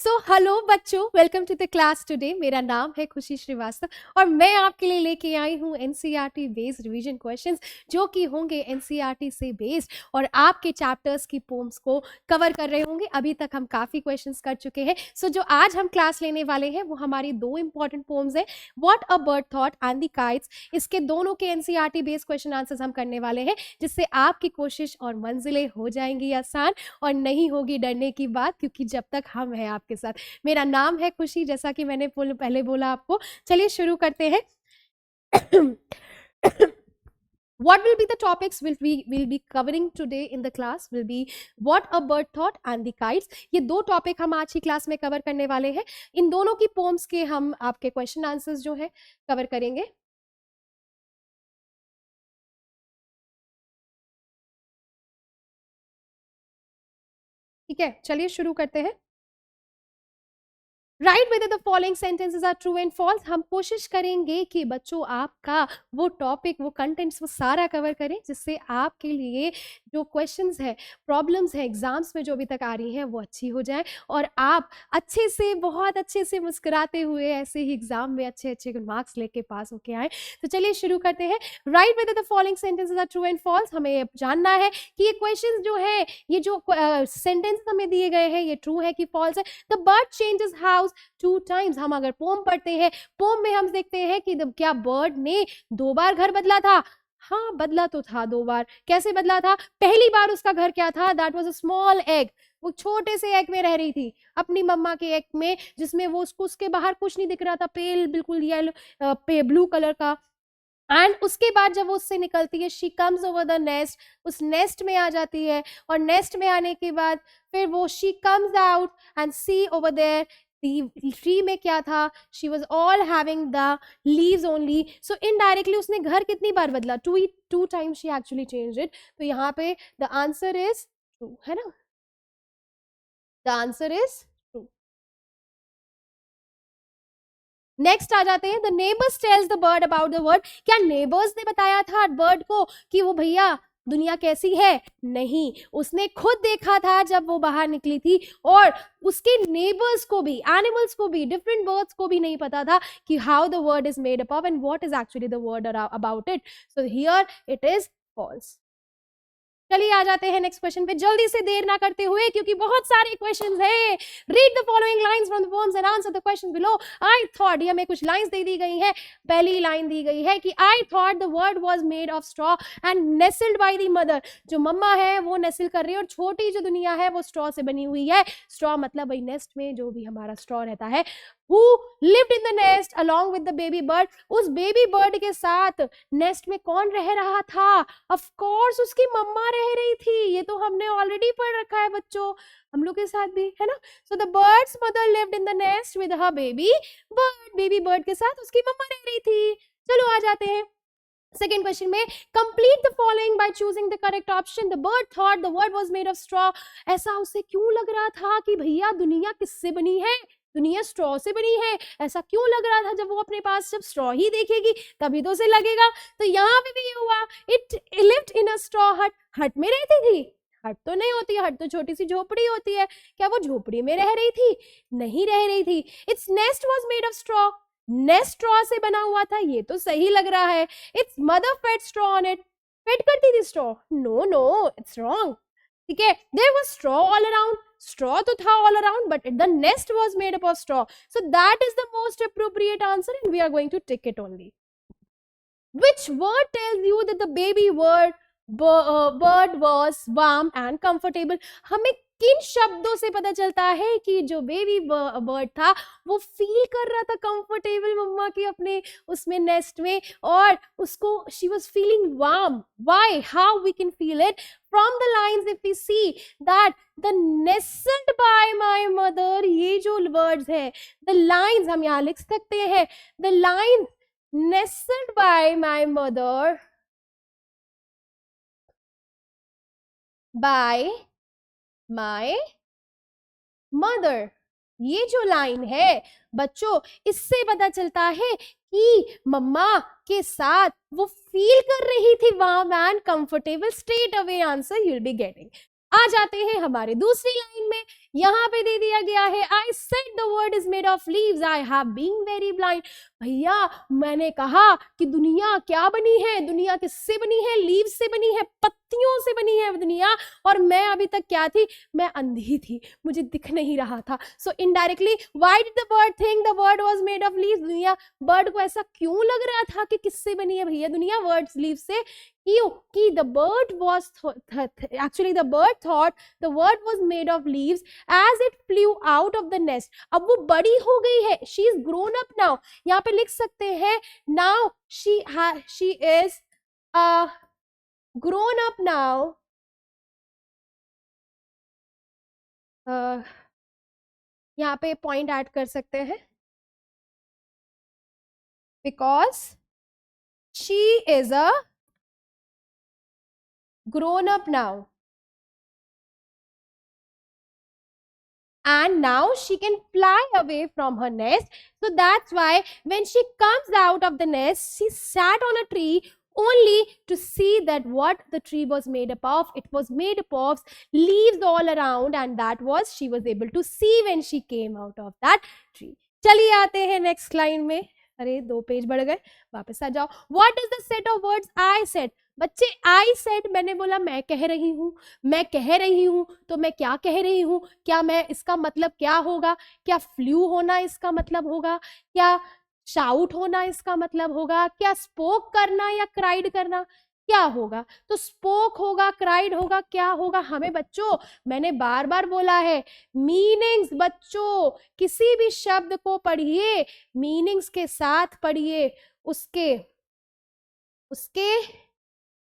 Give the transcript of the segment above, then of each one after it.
सो hello बच्चों, welcome to the class today. मेरा नाम है खुशी श्रीवास्तव और मैं आपके लिए लेके आई हूँ एनसीईआरटी बेस्ड रिवीजन क्वेश्चंस जो कि होंगे एनसीईआरटी से बेस्ड और आपके चैप्टर्स की पोम्स को कवर कर रहे होंगे। अभी तक हम काफ़ी क्वेश्चंस कर चुके हैं। सो जो आज हम क्लास लेने वाले हैं वो हमारी दो इंपॉर्टेंट पोम्स है, what a bird thought and the kites. इसके दोनों के एनसीईआरटी बेस्ड क्वेश्चन आंसर्स हम करने वाले हैं, जिससे आपकी कोशिश और मंजिलें हो जाएंगी आसान और नहीं होगी डरने की बात, क्योंकि जब तक हम हैं आपके साथ। मेरा नाम है खुशी, जैसा कि मैंने पहले बोला आपको। चलिए शुरू करते हैं। What will be the topics will be covering today in the class will be what a bird thought and the kites। ये दो टॉपिक हम आज की क्लास में कवर करने वाले हैं। इन दोनों की पोम्स के हम आपके क्वेश्चन आंसर्स जो है कवर करेंगे। ठीक है, चलिए शुरू करते हैं। Write whether the following sentences are true and false. हम कोशिश करेंगे कि बच्चों आपका वो टॉपिक, वो कंटेंट्स, वो सारा कवर करें, जिससे आपके लिए जो क्वेश्चंस है, प्रॉब्लम्स है एग्जाम्स में जो अभी तक आ रही हैं वो अच्छी हो जाए और आप अच्छे से, बहुत अच्छे से मुस्कुराते हुए ऐसे ही एग्जाम में अच्छे अच्छे मार्क्स लेके पास होके आए। तो चलिए शुरू करते हैं। Write whether the following sentences are true and false. हमें जानना है कि ये क्वेश्चन जो है, ये जो सेंटेंस हमें दिए गए हैं, ये ट्रू है कि फॉल्स है। The bird changes house 2 times। हम अगर पोम पढ़ते हैं, पोम में हम देखते हैं कि क्या बर्ड ने 2 बार घर बदला था? हाँ, बदला तो था 2 बार। कैसे बदला था? पहली बार उसका घर क्या था? That was a small egg. वो छोटे से एग में रह रही थी, अपनी मम्मा के एग में, जिसमें वो उसके बाहर कुछ नहीं दिख रहा था, पेल बिल्कुल येलो ब्लू कलर का। एंड उसके बाद जब वो उससे निकलती है, she comes over the nest, उस नेस्ट में आ जाती है और नेस्ट में आने के बाद फिर वो she comes out and see over there tree में क्या था? She was all having the leaves only. So indirectly उसने घर कितनी बार बदला? 2 times she actually change it. तो यहाँ पे द आंसर इज ट्रू, है ना? The answer is true. Next आ जाते हैं। The neighbours tells the bird about the world. क्या नेबर्स ने बताया था बर्ड को कि वो भैया दुनिया कैसी है? नहीं, उसने खुद देखा था जब वो बाहर निकली थी, और उसके नेबर्स को भी, एनिमल्स को भी, डिफरेंट बर्ड्स को भी नहीं पता था कि how the word is made up of and what is actually the word about it. So here it is false. चलिए आ जाते हैं नेक्स्ट क्वेश्चन पे, जल्दी से, देर ना करते हुए, क्योंकि बहुत सारे क्वेश्चंस हैं। Read the following lines from the poems and answer the question below. I thought, ये हमें कुछ लाइंस दे दी गई है। पहली लाइन दी गई है कि I thought the word was made of straw and nestled by the mother. जो मम्मा है वो नेस्ल कर रही है और छोटी जो दुनिया है वो स्ट्रॉ से बनी हुई है। स्ट्रॉ मतलब भाई नेस्ट में जो भी हमारा स्ट्रॉ रहता है। Who lived in the nest along with the baby bird। उस बेबी बर्ड के साथ नेस्ट में कौन रह रहा था? ऑफ कोर्स उसकी मम्मा रह रही थी। ये तो हमने ऑलरेडी पढ़ रखा है बच्चों, हम लोग के साथ भी, है ना? So the birds mother lived in the nest with her baby bird. Baby bird के साथ उसकी मम्मा रह रही थी। चलो आ जाते हैं सेकेंड क्वेश्चन में। Complete the following by choosing the correct option. The bird thought the word was made of straw. ऐसा उसे क्यों लग रहा था कि भैया दुनिया किससे बनी है? दुनिया स्ट्रॉ से बनी है। ऐसा क्यों लग रहा था? जब वो अपने पास जब स्ट्रॉ ही देखेगी तभी तो उसे लगेगा। तो यहाँ पे भी हुआ, it lived in a straw हट। हट में रहती थी? हट तो नहीं होती, हट तो छोटी सी झोपड़ी होती है। क्या वो झोपड़ी में रह रही थी? नहीं रह रही थी। Its nest was made of straw. Nest straw से बना हुआ था, ये तो सही लग रहा है। It's mother fed straw on it. Fed करती थी straw? No no, it's wrong. ठीक है, there was straw all around. Straw तो था all around, but the nest was made up of straw. So that is the most appropriate answer and we are going to tick it only. Which word tells you that the baby bird was warm and comfortable? हमें किन शब्दों से पता चलता है कि जो baby bird था वो फील कर रहा था कंफर्टेबल मम्मा के अपने उसमें नेस्ट में, और उसको she was feeling warm. Why? How we can feel it? From the lines if we see that the nestled by my mother, ये जो words है, the lines हम यहाँ लिख सकते हैं, the lines nestled by my mother, by my mother। ये जो लाइन है बच्चों, इससे पता चलता है कि मम्मा के साथ वो फील कर रही थी warm and comfortable. Straight away answer you will be getting. आ जाते हैं हमारे दूसरी लाइन में, यहाँ पे दे दिया गया है I said the world is made of leaves I have been very blind. भैया मैंने कहा कि दुनिया क्या बनी है, दुनिया किससे बनी है, लीव्स से बनी है, पत्तियों से बनी है दुनिया, और मैं अभी तक क्या थी, मैं अंधी थी, मुझे दिख नहीं रहा था। So indirectly why did the bird think the world was made of leaves, दुनिया, बर्ड को ऐसा क्यों लग रहा था कि किससे बनी है भैया दुनिया, वर्ड्स लीव से, क्यों कि the bird was actually the bird thought the world was made of leaves as it flew out of the nest। अब वो बड़ी हो गई है, she is grown up now, यहाँ पे लिख सकते हैं now she is grown up now, यहाँ पे पॉइंट ऐड कर सकते हैं because she is a grown up now and now she can fly away from her nest, so that's why when she comes out of the nest she sat on a tree only to see that what the tree was made up of, it was made up of leaves all around, and that was she was able to see when she came out of that tree। चलिए आते हैं next line में, अरे 2 page बढ़ गए, वापस आ जाओ। What is the set of words I said? बच्चे आई सेड, मैंने बोला मैं कह रही हूँ, मैं कह रही हूँ, तो मैं क्या कह रही हूँ, क्या मैं, इसका मतलब क्या होगा, क्या फ्लू होना इसका मतलब होगा, क्या शाउट होना इसका मतलब होगा, क्या स्पोक करना या क्राइड करना, क्या होगा, तो स्पोक होगा, क्राइड होगा, क्या होगा हमें बच्चों, मैंने बार बार बोला है मीनिंग्स, बच्चों किसी भी शब्द को पढ़िए मीनिंग्स के साथ पढ़िए, उसके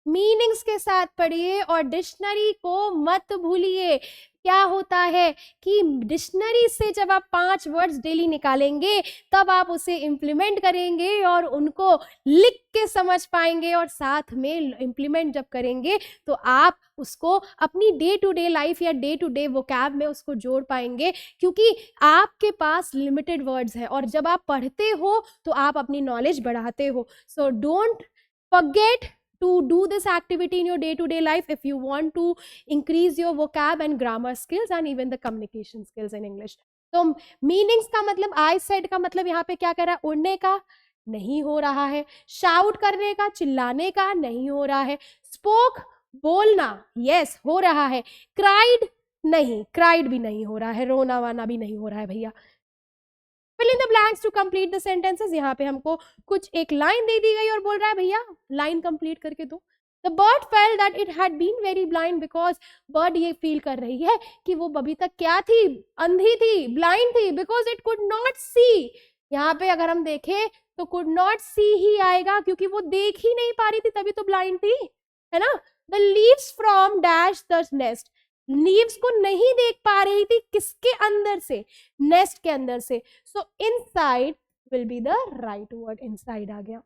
मीनिंग्स के साथ पढ़िए और डिक्शनरी को मत भूलिए। क्या होता है कि डिक्शनरी से जब आप 5 वर्ड्स डेली निकालेंगे तब आप उसे इम्प्लीमेंट करेंगे और उनको लिख के समझ पाएंगे, और साथ में इम्प्लीमेंट जब करेंगे तो आप उसको अपनी डे टू डे लाइफ या डे टू डे वोकैब में उसको जोड़ पाएंगे, क्योंकि आपके पास लिमिटेड वर्ड्स है और जब आप पढ़ते हो तो आप अपनी नॉलेज बढ़ाते हो। So don't forget to do this activity in your day-to-day life if you want to increase your vocab and grammar skills and even the communication skills in English। तो meanings का मतलब, I said का मतलब यहाँ पे क्या कर रहा है, उड़ने का नहीं हो रहा है, shout करने का, चिल्लाने का नहीं हो रहा है, spoke बोलना yes हो रहा है, cried नहीं, cried भी नहीं हो रहा है, रोना वाना भी नहीं हो रहा है भैया। fill in the blanks to complete the sentences। यहाँ पे हमको कुछ एक लाइन दे दी गई और बोल रहा है भैया लाइन कंप्लीट करके दो। The bird felt that it had been very blind because bird ये फील कर रही है कि वो अभी तक क्या थी, अंधी थी, ब्लाइंड थी, because it could not see। यहाँ पे अगर हम देखें तो could not see ही आएगा क्योंकि वो देख ही नहीं पा रही थी, तभी तो ब्लाइंड थी, है ना। The leaves from dash the nest, leaves को नहीं देख पा रही थी, किसके अंदर से, नेस्ट के अंदर से। So inside will be the right word, inside आ गया।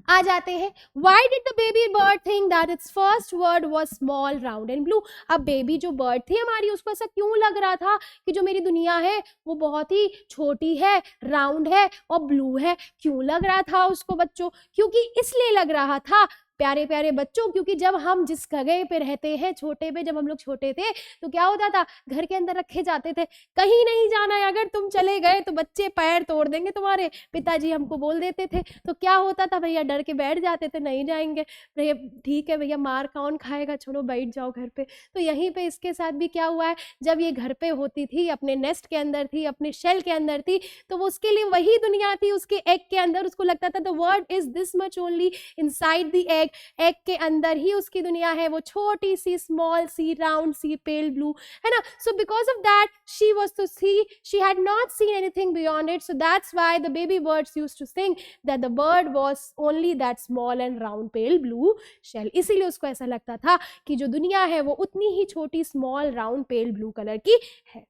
आ जाते हैं why did the baby bird think that its first word was small round and blue. अब बेबी जो बर्ड थी हमारी, उसको ऐसा क्यों लग रहा था कि जो मेरी दुनिया है वो बहुत ही छोटी है, राउंड है और ब्लू है। क्यों लग रहा था उसको बच्चों, क्योंकि इसलिए लग रहा था प्यारे प्यारे बच्चों, क्योंकि जब हम जिस जगह पे रहते हैं, छोटे पे जब हम लोग छोटे थे तो क्या होता था, घर के अंदर रखे जाते थे, कहीं नहीं जाना है, अगर तुम चले गए तो बच्चे पैर तोड़ देंगे तुम्हारे, पिताजी हमको बोल देते थे। तो क्या होता था भैया, डर के बैठ जाते थे, नहीं जाएंगे भैया, ठीक है भैया मार कौन खाएगा, छोड़ो बैठ जाओ घर पे। तो यहीं पे इसके साथ भी क्या हुआ है, जब ये घर पे होती थी, अपने नेस्ट के अंदर थी, अपने शेल के अंदर थी, तो वो उसके लिए वही दुनिया थी, उसके एग के अंदर। उसको लगता था the world is this much only inside the egg, egg के अंदर ही उसकी दुनिया है, वो छोटी सी, स्मॉल सी, राउंड सी, पेल ब्लू, है ना। So because of that she was to see, she had not seen anything beyond it, so that's why the baby birds used to think that the bird was only that small and round pale blue shell. इसीलिए उसको ऐसा लगता था कि जो दुनिया है वो उतनी ही छोटी, small, round, pale blue colour की है।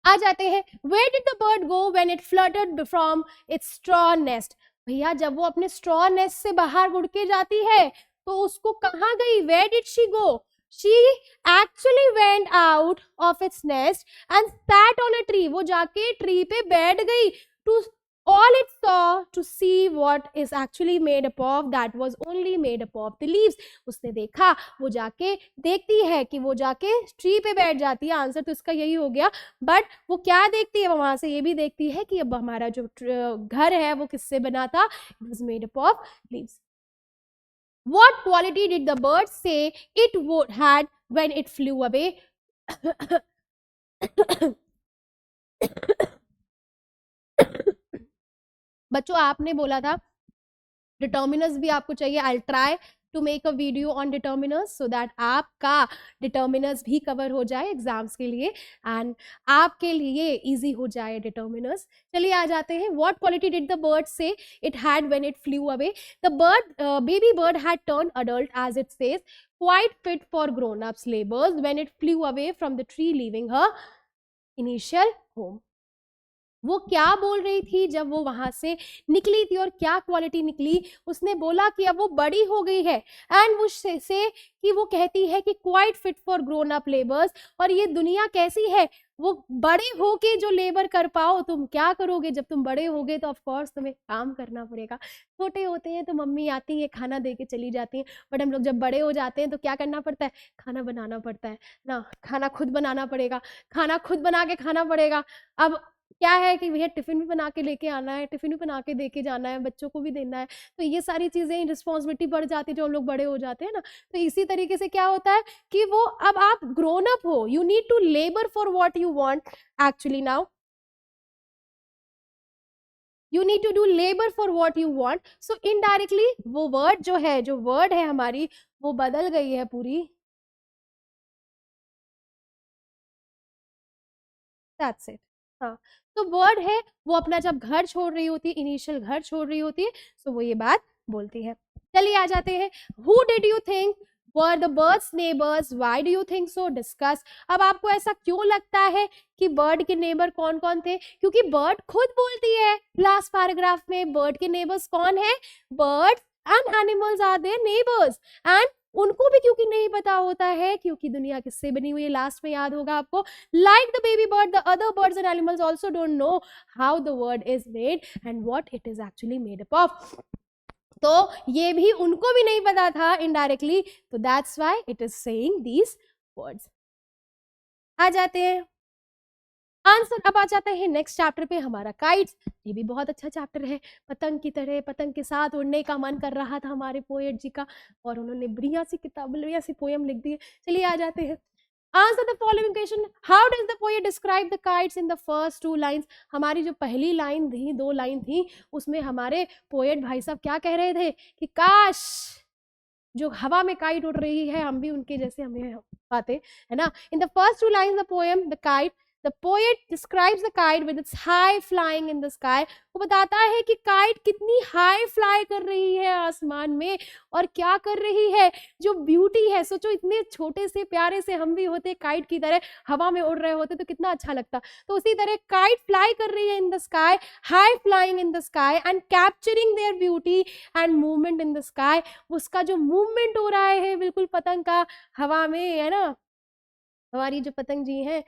आ जाते हैं where did the bird go when it fluttered from its straw nest। भैया जब वो अपने स्ट्रॉ नेस्ट से बाहर उड़ के जाती है तो उसको कहाँ गई, where did she go? She actually went out of its nest and sat on a tree। वो जाके ट्री पे बैठ गई to all it saw to see what is actually made up of, that was only made up of the leaves. उसने देखा, वो जाके देखती है कि वो जाके ट्री पे बैठ जाती है, आंसर तो इसका यही हो गया, बट वो क्या देखती है, वो वहां से ये भी देखती है कि अब हमारा जो घर है वो किससे बना था, it was made up of leaves. What quality did the bird say it would had when it flew away? बच्चों आपने बोला था डिटर्मिनर्स भी आपको चाहिए. I try to make a video on determiners so that आपका डिटर्मिनर्स भी cover हो जाए एग्जाम्स के लिए एंड आपके लिए इजी हो जाए डिटर्मिनर्स. चलिए आ जाते हैं. What quality did the bird say it had when it flew away? The bird baby bird had turn adult as it says, quite fit for grown-ups labors when it flew away from the tree leaving her initial home. वो क्या बोल रही थी जब वो वहां से निकली थी और क्या क्वालिटी निकली? उसने बोला कि अब वो बड़ी हो गई है एंड वो से कि वो कहती है कि quite fit for grown up labours. और ये दुनिया कैसी है, वो बड़े होके जो लेबर कर पाओ. तुम क्या करोगे जब तुम बड़े होगे? तो ऑफ कोर्स तुम्हें काम करना पड़ेगा. छोटे होते हैं तो मम्मी आती है खाना दे के चली जाती है, बट हम लोग जब बड़े हो जाते हैं तो क्या करना पड़ता है? खाना बनाना पड़ता है ना. खाना खुद बनाना पड़ेगा, खाना खुद बना के खाना पड़ेगा. अब क्या है कि भैया टिफिन भी बना के लेके आना है, टिफिन भी बना के दे के जाना है, बच्चों को भी देना है. तो ये सारी चीजें रिस्पॉन्सिबिलिटी बढ़ जाती है जो हम लोग बड़े हो जाते हैं ना. तो इसी तरीके से क्या होता है कि वो अब आप ग्रोन अप हो, you need to labour for what you want. Actually now you need to do labour for what you want. So indirectly वो वर्ड जो है, जो वर्ड है हमारी, वो बदल गई है पूरी. That's it. हाँ, तो वर्ड है वो अपना जब घर छोड़ रही होती है, इनिशियल घर छोड़ रही होती है, सो वो ये बात बोलती है. चलिए आ जाते हैं. Who did you think were the birds neighbours? Why do you think so? Discuss. अब आपको ऐसा क्यों लगता है कि बर्ड के नेबर कौन कौन थे? क्योंकि बर्ड खुद बोलती है लास्ट पैराग्राफ में बर्ड के नेबर्स कौन है? Birds and animals are their neighbours. And उनको भी क्योंकि नहीं पता होता है क्योंकि दुनिया किससे बनी हुई है, लास्ट में याद होगा आपको. Like the baby bird the other birds and animals also don't know how the word is made and what it is actually made up of. तो ये भी उनको भी नहीं पता था इनडायरेक्टली, तो that's why it is saying these words. आ जाते हैं आंसर. अब आ जाते हैं नेक्स्ट चैप्टर पे हमारा काइट्स. ये भी बहुत अच्छा चैप्टर है. पतंग की तरह पतंग के साथ उड़ने का मन कर रहा था हमारे पोएट जी का और उन्होंने बढ़िया सी किताब, बढ़िया सी पोएम लिख दी है. चलिए आ जाते हैं. Answer the following question. How does the poet describe the kites in the first 2 lines? हमारी जो पहली लाइन थी, 2 लाइन थी, उसमें हमारे पोएट भाई साहब क्या कह रहे थे कि काश जो हवा में काइट उड़ रही है हम भी उनके जैसे हमें पाते, है ना. In the first 2 lines the poem the kite, the poet describes the kite with its high flying in the sky. वो बताता है कि काइट कितनी हाई फ्लाई कर रही है आसमान में और क्या कर रही है, जो ब्यूटी है. सोचो इतने छोटे से प्यारे से हम भी होते काइट की तरह, हवा में उड़ रहे होते तो कितना अच्छा लगता. तो उसी तरह काइट फ्लाई कर रही है इन the sky, high flying in the sky and capturing there beauty and movement in the sky. उसका जो मूवमेंट हो रहा है बिल्कुल पतंग का हवा में, है ना. हमारी जो पतंग जी हैं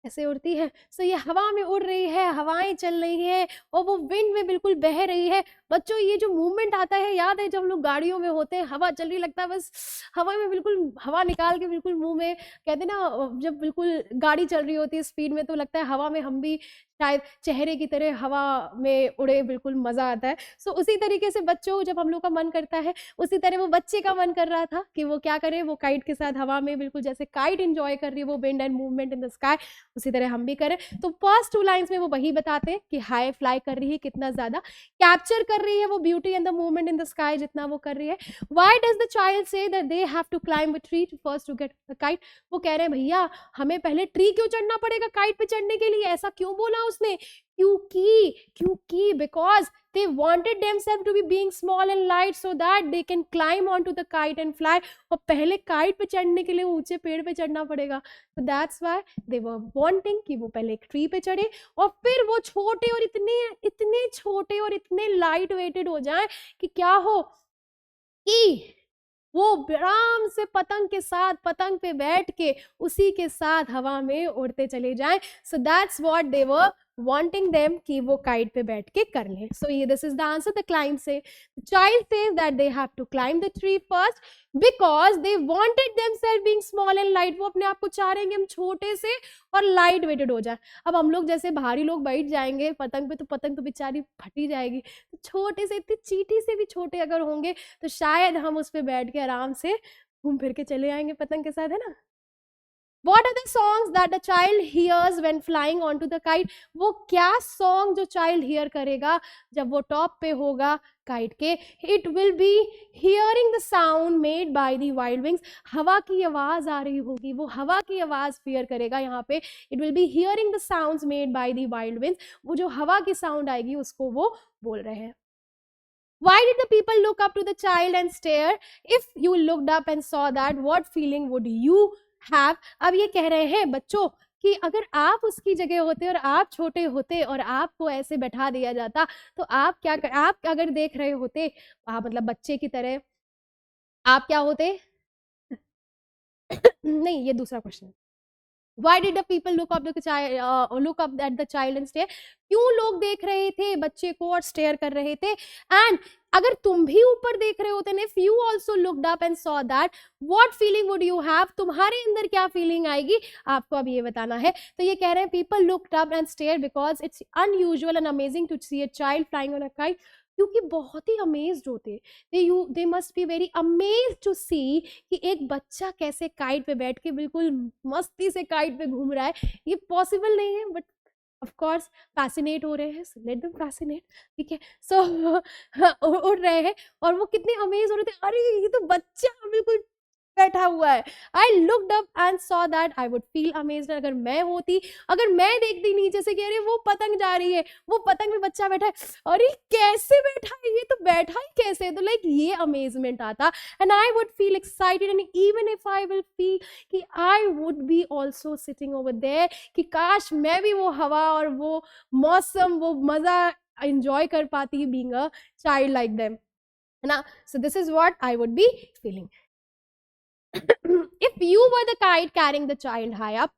ऐसे उड़ती है, सो ये हवा में उड़ रही है, हवाएं चल रही है और वो विंड में बिल्कुल बह रही है. बच्चों ये जो मूवमेंट आता है, याद है जब हम लोग गाड़ियों में होते हैं, हवा चल रही, लगता है बस हवा में बिल्कुल हवा निकाल के बिल्कुल मुंह में, कहते ना जब बिल्कुल गाड़ी चल रही होती है स्पीड में तो लगता है हवा में हम भी शायद चेहरे की तरह हवा में उड़े, बिल्कुल मजा आता है. सो उसी तरीके से बच्चों जब हम लोग का मन करता है, उसी तरह वो बच्चे का मन कर रहा था कि वो क्या करे, वो काइट के साथ हवा में बिल्कुल जैसे काइट एंजॉय कर रही है वो wind and movement in the sky, उसी तरह हम भी करें. तो फर्स्ट 2 लाइन्स में वो वही बताते हैं कि हाई फ्लाई कर रही है, कितना ज्यादा कैप्चर कर रही है वो beauty and the movement in the sky जितना वो कर रही है. Why does the child say that they have to climb a tree to first to get the kite? वो कह रहे हैं भैया हमें पहले ट्री क्यों चढ़ना पड़ेगा काइट पे चढ़ने के लिए, ऐसा क्यों बोला उसने? क्योंकि because they wanted themselves to be being small and light so that they can climb onto the kite and fly. और पहले काइट पे चढ़ने के लिए ऊंचे पेड़ पे चढ़ना पड़ेगा. So that's why they were wanting कि वो पहले एक ट्री पे चढ़े और फिर वो छोटे और इतने छोटे और इतने लाइट वेटेड हो जाएं कि क्या हो कि वो आराम से पतंग के साथ पतंग पे बैठ के उसी के साथ हवा में उड़ते चले जाएं. So that's what they were wanting them कि वो kite पे बैठ के कर लें. So ये this is the answer. The climb say, the child says that they have to climb the tree first because they wanted themselves being small and light. वो अपने आप को चाह रहे हैं कि हम छोटे से और लाइट वेटेड हो जाए. अब हम लोग जैसे भारी लोग बैठ जाएंगे पतंग पे तो पतंग तो बेचारी फटी जाएगी. तो छोटे से, इतनी चींटी से भी छोटे अगर होंगे तो शायद हम उस पे बैठ के आराम से घूम फिर के चले आएंगे पतंग के साथ, है ना. What are the songs that the child hears when flying onto the kite? वो क्या song जो child hear करेगा जब वो top पे होगा kite के? It will be hearing the sound made by the wild wings. हवा की आवाज आ रही होगी, वो हवा की आवाज hear करेगा यहाँ पे. It will be hearing the sounds made by the wild winds. वो जो हवा की sound आएगी उसको वो बोल रहे हैं. Why did the people look up to the child and stare? If you looked up and saw that, what feeling would you have? अब ये कह रहे हैं बच्चों कि अगर आप उसकी जगह होते और आप छोटे होते और आपको ऐसे बैठा दिया जाता तो आप क्या कर, आप अगर देख रहे होते आप मतलब बच्चे की तरह आप क्या होते? नहीं, ये दूसरा question. Why did the people look up at the child and stare? क्यों लोग देख रहे थे बच्चे को और स्टेयर कर रहे थे? And अगर तुम भी ऊपर देख रहे होते ना, if you also looked up and saw that, what feeling would you have? तुम्हारे अंदर क्या फीलिंग आएगी आपको अब ये बताना है. तो ये कह रहे हैं people looked up and stared because it's unusual and amazing to see a child flying on a kite. क्योंकि बहुत ही अमेज्ड होते, they must be very amazed to see कि एक बच्चा कैसे काइट पे बैठ के बिल्कुल मस्ती से काइट पे घूम रहा है. ये पॉसिबल नहीं है बट ऑफ कोर्स फैसिनेट हो रहे हैं. Let them fascinate. ठीक है. सो उड़ रहे हैं और वो कितने अमेज हो रहे थे. अरे ये तो बच्चा बिल्कुल बैठा हुआ है. I looked up and saw that I would feel amazed. अगर मैं होती, अगर मैं देखती नीचे से कि अरे वो पतंग जा रही है, वो पतंग में बच्चा बैठा है, अरे कैसे बैठा है, ये तो बैठा ही कैसे. तो लाइक ये अमेजमेंट आता and I would feel excited and even if I will feel कि I would be also sitting over there कि काश मैं भी वो हवा और वो मौसम वो मजा एंजॉय कर पाती being a child like them, है ना. So this is what I would be feeling. If you were the kite carrying the child high up,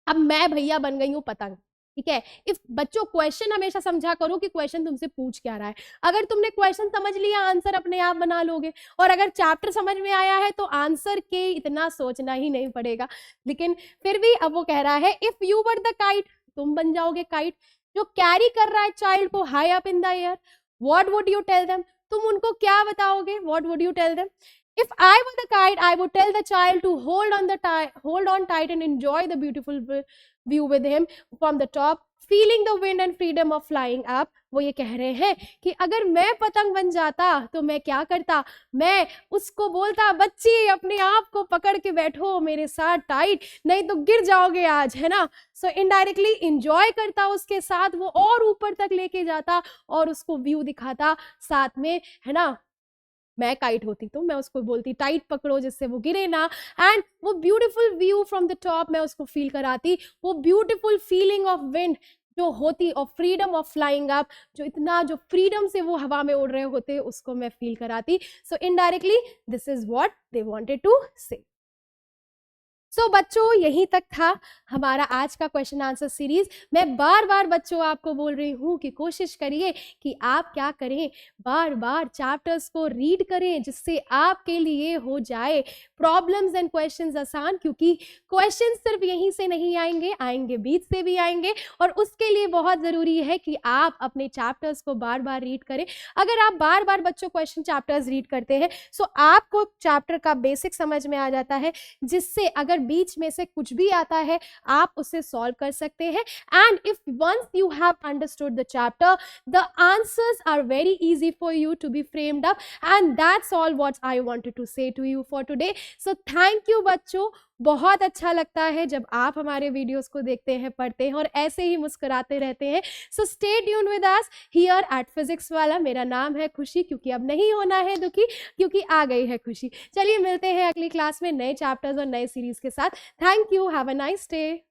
अब मैं भैया बन गई हूँ पतंग. ठीक है. इफ बच्चों क्वेश्चन हमेशा समझा करो कि क्वेश्चन तुमसे पूछ क्या रहा है. अगर तुमने क्वेश्चन समझ लिया आंसर अपने आप बना लोगे और अगर चैप्टर समझ में आया है तो आंसर के इतना सोचना ही नहीं पड़ेगा. लेकिन फिर भी अब वो कह रहा है if you were the kite, तुम बन जाओगे काइट जो कैरी कर रहा है चाइल्ड को high up in the air. What would you tell them? तुम उनको क्या बताओगे? What would you tell them? If I were the kite, I would tell the child to hold on tight and enjoy the beautiful view with him from the top, feeling the wind and freedom of flying up. वो ये कह रहे हैं कि अगर मैं पतंग बन जाता तो मैं क्या करता, मैं उसको बोलता बच्चे अपने आप को पकड़ के बैठो मेरे साथ टाइट, नहीं तो गिर जाओगे आज, है ना. सो इनडायरेक्टली इंजॉय करता उसके साथ, वो और ऊपर तक लेके जाता और उसको व्यू दिखाता साथ में, है ना. मैं काइट होती तो मैं उसको बोलती टाइट पकड़ो जिससे वो गिरे ना. एंड वो beautiful view from the top मैं उसको फील कराती. वो ब्यूटीफुल फीलिंग ऑफ विंड जो होती और फ्रीडम ऑफ फ्लाइंग अप, जो इतना जो फ्रीडम से वो हवा में उड़ रहे होते उसको मैं फील कराती. So indirectly this is what they wanted to say. So बच्चों यहीं तक था हमारा आज का क्वेश्चन आंसर सीरीज. मैं बार बार बच्चों आपको बोल रही हूँ कि कोशिश करिए कि आप क्या करें, बार बार चैप्टर्स को रीड करें जिससे आपके लिए हो जाए प्रॉब्लम्स एंड क्वेश्चंस आसान. क्योंकि क्वेश्चन सिर्फ यहीं से नहीं आएंगे, आएंगे बीच से भी आएंगे और उसके लिए बहुत ज़रूरी है कि आप अपने चैप्टर्स को बार बार रीड करें. अगर आप बार बार बच्चों क्वेश्चन चैप्टर्स रीड करते हैं सो आपको चैप्टर का बेसिक समझ में आ जाता है, जिससे अगर बीच में से कुछ भी आता है आप उसे सॉल्व कर सकते हैं. And if once you have understood the chapter the answers are very easy for you to be framed up. And that's all what I wanted to say to you for today. So thank you बच्चों. बहुत अच्छा लगता है जब आप हमारे videos को देखते हैं, पढ़ते हैं और ऐसे ही मुस्कुराते रहते हैं. So stay tuned with us here eight physics वाला. मेरा नाम है खुशी, क्योंकि अब नहीं होना है दुखी, क्योंकि आ गई है खुशी. चलिए मिलते हैं अगली क्लास में नए चैप्टर्स और नए सीरीज के साथ. Thank you. Have a nice day.